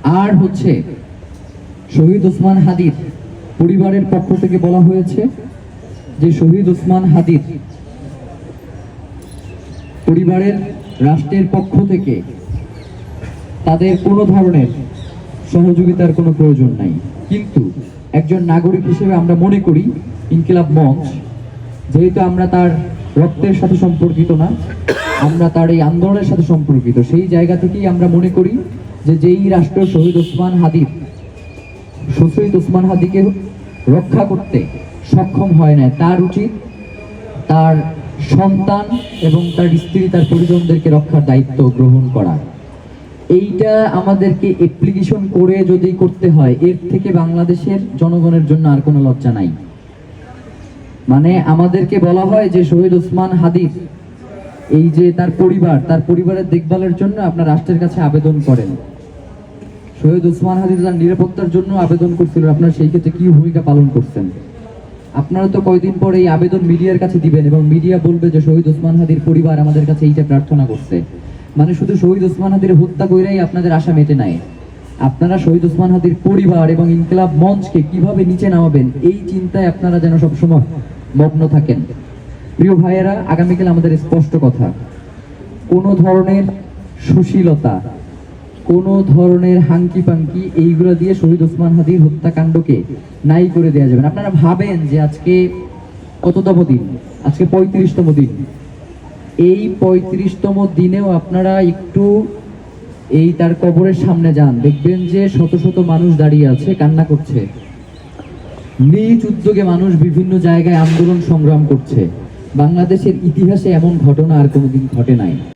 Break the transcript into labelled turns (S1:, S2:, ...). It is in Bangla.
S1: আর হচ্ছে শহীদ ওসমান হাদির পরিবারের পক্ষ থেকে বলা হয়েছে যে শহীদ ওসমান হাদির পরিবারের রাষ্ট্রের পক্ষ থেকে তাদের কোনো ধরনের সহযোগিতার কোনো প্রয়োজন নাই, কিন্তু একজন নাগরিক হিসেবে আমরা মনে করি ইনকিলাব মঞ্চ, যেহেতু আমরা তার রক্তের সাথে সম্পর্কিত না, আমরা তার এই আন্দোলনের সাথে সম্পর্কিত, সেই জায়গা থেকেই আমরা মনে করি যে যেই রাষ্ট্র শহীদ ওসমান হাদিকে রক্ষা করতে সক্ষম হয় না, তার উচিত তার সন্তান এবং তার স্ত্রী, তার পরিজনদেরকে রক্ষার দায়িত্ব গ্রহণ করা। এইটা আমাদেরকে অ্যাপ্লিকেশন করে যদি করতে হয়, এর থেকে বাংলাদেশের জনগণের জন্য আর কোনো লজ্জা নাই। মানে আমাদেরকে বলা হয় যে শহীদ ওসমান হাদির এই যে তার পরিবারের দেখভালের জন্য আপনার রাষ্ট্রের কাছে আবেদন করেন। শহীদ ওসমান হাদি তার নিরাপত্তার জন্য আবেদন করছিল, আপনারা সেই ক্ষেত্রে কি ভূমিকা পালন করছেন? আপনারা তো কয়দিন পরে এই আবেদন মিডিয়ার কাছে দিবেন এবং মিডিয়া বলবে যে শহীদ ওসমান হাদির পরিবার আমাদের কাছে এইটা প্রার্থনা করছে। মানে শুধু শহীদ ওসমান হাদির হত্যা কইরাই আপনাদের আশা মেটে নাই, আপনারা শহীদ ওসমান হাদির পরিবার এবং ইনকিলাব মঞ্চকে কিভাবে নিচে নামাবেন এই চিন্তায় আপনারা যেন সবসময় মগ্ন থাকেন। প্রিয় ভাইয়েরা, আগামীকাল আমাদের স্পষ্ট কথা, কোনো ধরনের সুশীলতা, কোনো ধরনের হাঙ্কি পাঙ্কি এইগুলো দিয়ে শহীদ ওসমান হাদির হত্যাকাণ্ডকে নাই করে দেওয়া যাবে না। আপনারা ভাবেন যে আজকে কততম দিন? আজকে 35তম দিন। এই 35তম দিনেও আপনারা একটু এই তার কবরের সামনে যান, দেখবেন যে শত শত মানুষ দাঁড়িয়ে আছে, কান্না করছে। নিজ উদ্যোগে মানুষ বিভিন্ন জায়গায় আন্দোলন সংগ্রাম করছে। বাংলাদেশের ইতিহাসে এমন ঘটনা আর কোনোদিন ঘটে নাই।